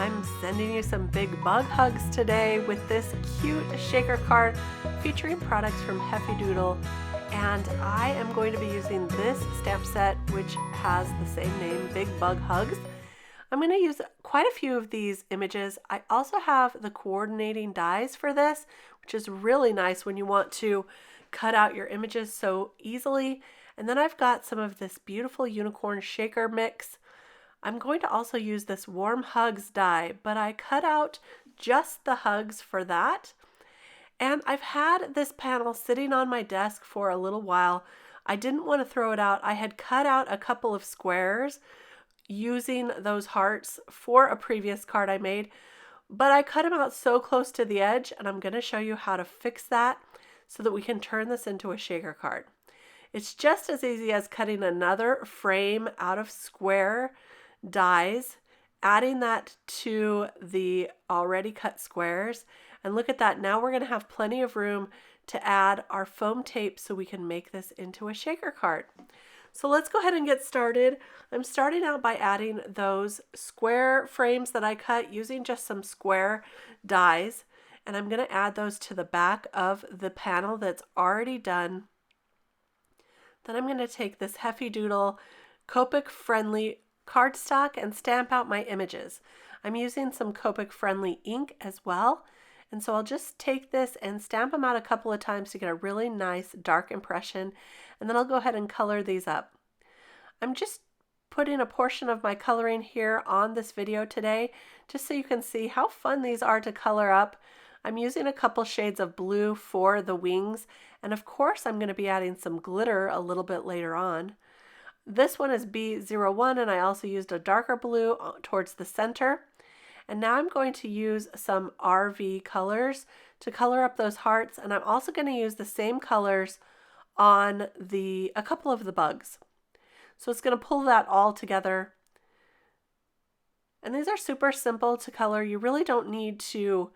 I'm sending you some big bug hugs today with this cute shaker card featuring products from Heffy Doodle. And I am going to be using this stamp set, which has the same name, Big Bug Hugs. I'm going to use quite a few of these images. I also have the coordinating dies for this, which is really nice when you want to cut out your images so easily. And then I've got some of this beautiful unicorn shaker mix. I'm going to also use this warm hugs die, but I cut out just the hugs for that. And I've had this panel sitting on my desk for a little while. I didn't want to throw it out. I had cut out a couple of squares using those hearts for a previous card I made, but I cut them out so close to the edge, and I'm going to show you how to fix that so that we can turn this into a shaker card. It's just as easy as cutting another frame out of square dies, adding that to the already cut squares, and look at that. Now we're going to have plenty of room to add our foam tape so we can make this into a shaker card. So let's go ahead and get started. I'm starting out by adding those square frames that I cut using just some square dies, and I'm going to add those to the back of the panel that's already done. Then I'm going to take this Heffy Doodle Copic friendly cardstock and stamp out my images. I'm using some Copic friendly ink as well, and so I'll just take this and stamp them out a couple of times to get a really nice dark impression, and then I'll go ahead and color these up. I'm just putting a portion of my coloring here on this video today just so you can see how fun these are to color up. I'm using a couple shades of blue for the wings, and of course I'm going to be adding some glitter a little bit later on. This one is B01, and I also used a darker blue towards the center. And now I'm going to use some RV colors to color up those hearts, and I'm also going to use the same colors on a couple of the bugs. So it's going to pull that all together. And these are super simple to color. You really don't need to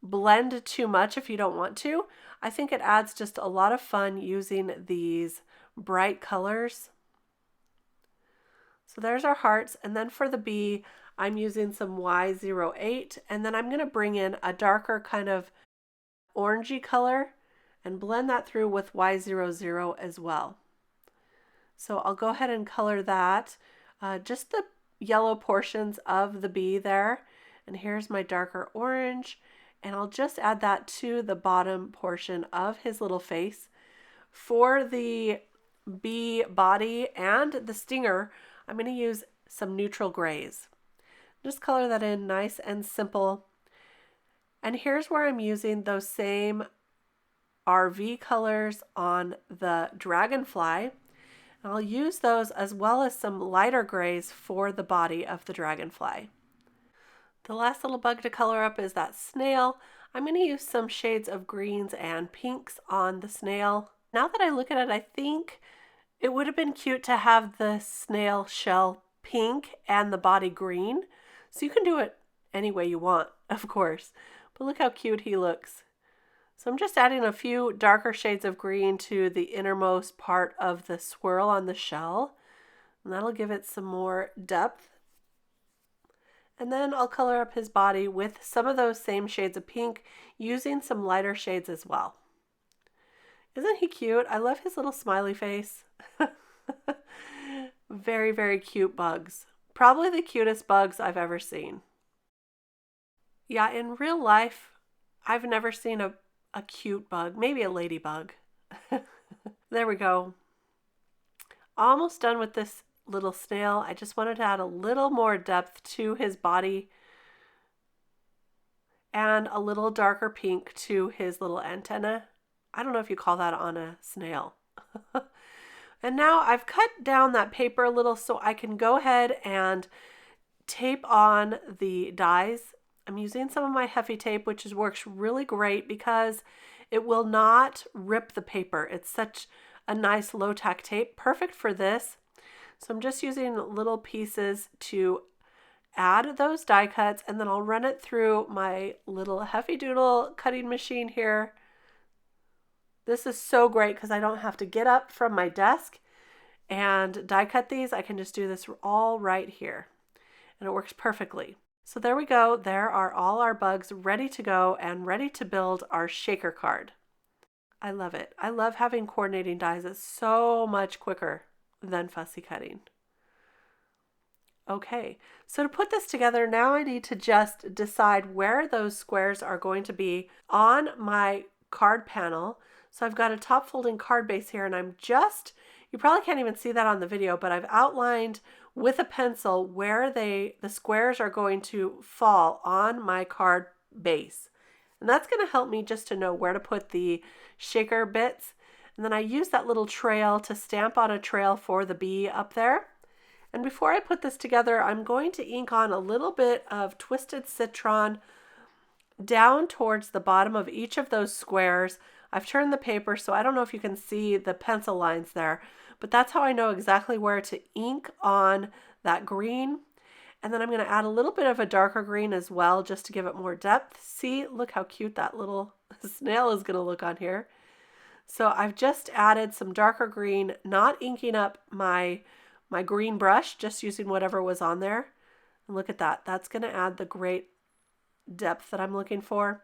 blend too much if you don't want to. I think it adds just a lot of fun using these bright colors. So there's our hearts, and then for the bee, I'm using some Y08, and then I'm going to bring in a darker kind of orangey color and blend that through with Y00 as well. So I'll go ahead and color that, just the yellow portions of the bee there, and here's my darker orange, and I'll just add that to the bottom portion of his little face. For the bee body and the stinger, I'm going to use some neutral grays. Just color that in nice and simple. And here's where I'm using those same RV colors on the dragonfly. I'll use those as well as some lighter grays for the body of the dragonfly. The last little bug to color up is that snail. I'm going to use some shades of greens and pinks on the snail. Now that I look at it, I think it would have been cute to have the snail shell pink and the body green. So you can do it any way you want, of course. But look how cute he looks. So I'm just adding a few darker shades of green to the innermost part of the swirl on the shell. And that'll give it some more depth. And then I'll color up his body with some of those same shades of pink, using some lighter shades as well. Isn't he cute? I love his little smiley face. Very, very cute bugs. Probably the cutest bugs I've ever seen. Yeah, in real life, I've never seen a cute bug. Maybe a ladybug. There we go. Almost done with this little snail. I just wanted to add a little more depth to his body and a little darker pink to his little antenna. I don't know if you call that on a snail. And now I've cut down that paper a little so I can go ahead and tape on the dies. I'm using some of my Heffy tape, which works really great because it will not rip the paper. It's such a nice low-tack tape, perfect for this. So I'm just using little pieces to add those die cuts, and then I'll run it through my little Heffy Doodle cutting machine here. This is so great because I don't have to get up from my desk and die cut these. I can just do this all right here, and it works perfectly. So there we go. There are all our bugs ready to go and ready to build our shaker card. I love it. I love having coordinating dies. It's so much quicker than fussy cutting. Okay, so to put this together, now I need to just decide where those squares are going to be on my card panel. So I've got a top folding card base here, and you probably can't even see that on the video, but I've outlined with a pencil where the squares are going to fall on my card base. And that's going to help me just to know where to put the shaker bits. And then I use that little trail to stamp on a trail for the bee up there. And before I put this together, I'm going to ink on a little bit of Twisted Citron down towards the bottom of each of those squares. I've turned the paper, so I don't know if you can see the pencil lines there, but that's how I know exactly where to ink on that green. And then I'm going to add a little bit of a darker green as well, just to give it more depth. See, look how cute that little snail is going to look on here. So I've just added some darker green, not inking up my green brush, just using whatever was on there. And look at that. That's going to add the great depth that I'm looking for.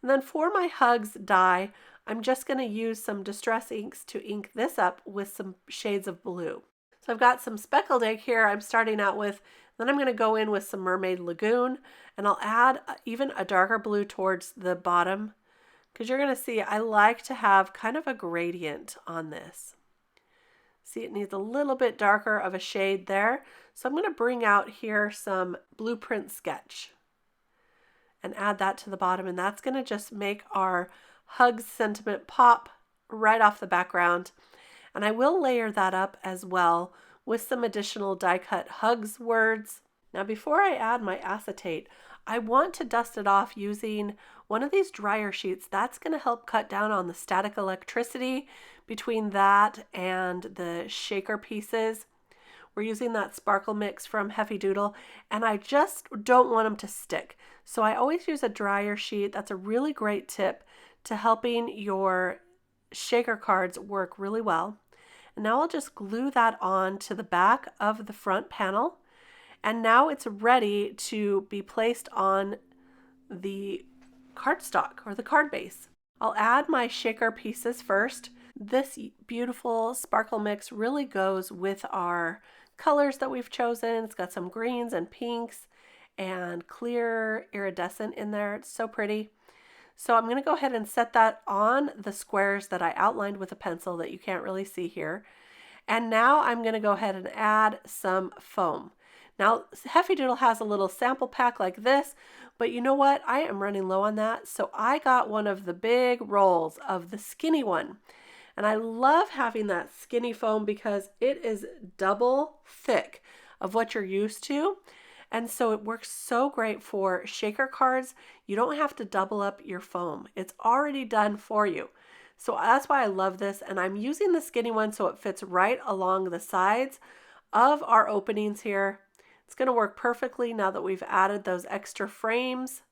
And then for my hugs die, I'm just going to use some Distress inks to ink this up with some shades of blue. So I've got some speckled egg here I'm starting out with. Then I'm going to go in with some Mermaid Lagoon, and I'll add even a darker blue towards the bottom, because you're going to see I like to have kind of a gradient on this. See, it needs a little bit darker of a shade there. So I'm going to bring out here some Blueprint Sketch and add that to the bottom, and that's going to just make our Hugs sentiment pop right off the background. And I will layer that up as well with some additional die cut Hugs words. Now before I add my acetate, I want to dust it off using one of these dryer sheets. That's going to help cut down on the static electricity between that and the shaker pieces. We're using that sparkle mix from Heffy Doodle, and I just don't want them to stick. So I always use a dryer sheet. That's a really great tip to helping your shaker cards work really well. And now I'll just glue that on to the back of the front panel. And now it's ready to be placed on the cardstock or the card base. I'll add my shaker pieces first. This beautiful sparkle mix really goes with our colors that we've chosen. It's got some greens and pinks and clear iridescent in there. It's so pretty. So I'm going to go ahead and set that on the squares that I outlined with a pencil that you can't really see here. And now I'm going to go ahead and add some foam. Now, Heffy Doodle has a little sample pack like this, but you know what? I am running low on that, so I got one of the big rolls of the skinny one. And I love having that skinny foam because it is double thick of what you're used to. And so it works so great for shaker cards. You don't have to double up your foam. It's already done for you. So that's why I love this. And I'm using the skinny one so it fits right along the sides of our openings here. It's going to work perfectly now that we've added those extra frames.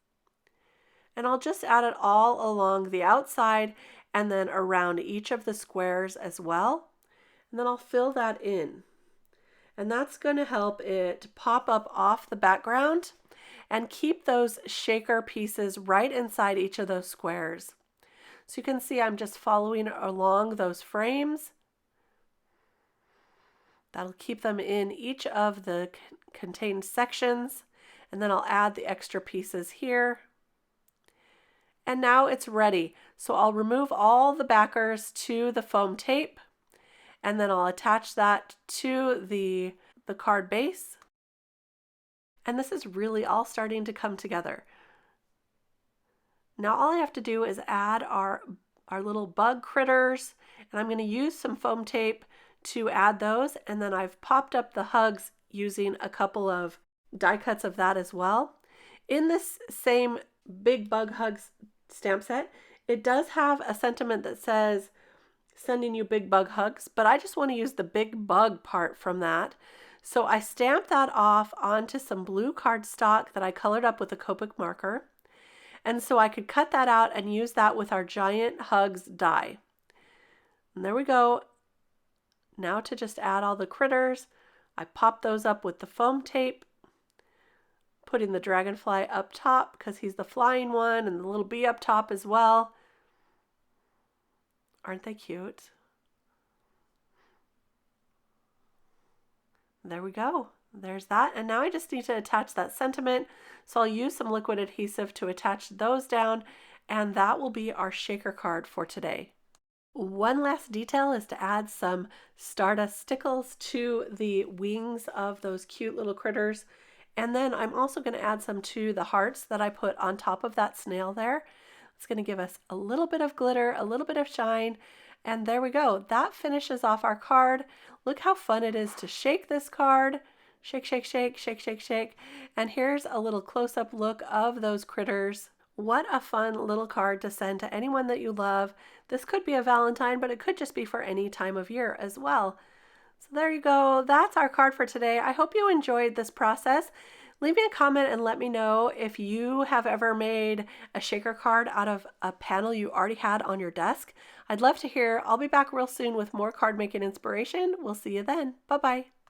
And I'll just add it all along the outside and then around each of the squares as well. And then I'll fill that in. And that's going to help it pop up off the background and keep those shaker pieces right inside each of those squares. So you can see I'm just following along those frames. That'll keep them in each of the contained sections. And then I'll add the extra pieces here. And now it's ready. So I'll remove all the backers to the foam tape, and then I'll attach that to the card base. And this is really all starting to come together. Now all I have to do is add our little bug critters, and I'm going to use some foam tape to add those, and then I've popped up the hugs using a couple of die cuts of that as well. In this same Big Bug Hugs stamp set, it does have a sentiment that says sending you big bug hugs, but I just want to use the big bug part from that. So I stamped that off onto some blue cardstock that I colored up with a Copic marker. And so I could cut that out and use that with our giant hugs die. And there we go. Now to just add all the critters, I pop those up with the foam tape, putting the dragonfly up top because he's the flying one, and the little bee up top as well. Aren't they cute? There we go. There's that. And now I just need to attach that sentiment. So I'll use some liquid adhesive to attach those down, and that will be our shaker card for today. One last detail is to add some Stardust Stickles to the wings of those cute little critters. And then I'm also going to add some to the hearts that I put on top of that snail there. It's going to give us a little bit of glitter, a little bit of shine. And there we go. That finishes off our card. Look how fun it is to shake this card. Shake, shake, shake, shake, shake, shake. And here's a little close-up look of those critters. What a fun little card to send to anyone that you love. This could be a Valentine, but it could just be for any time of year as well. So there you go. That's our card for today. I hope you enjoyed this process. Leave me a comment and let me know if you have ever made a shaker card out of a panel you already had on your desk. I'd love to hear. I'll be back real soon with more card making inspiration. We'll see you then. Bye-bye.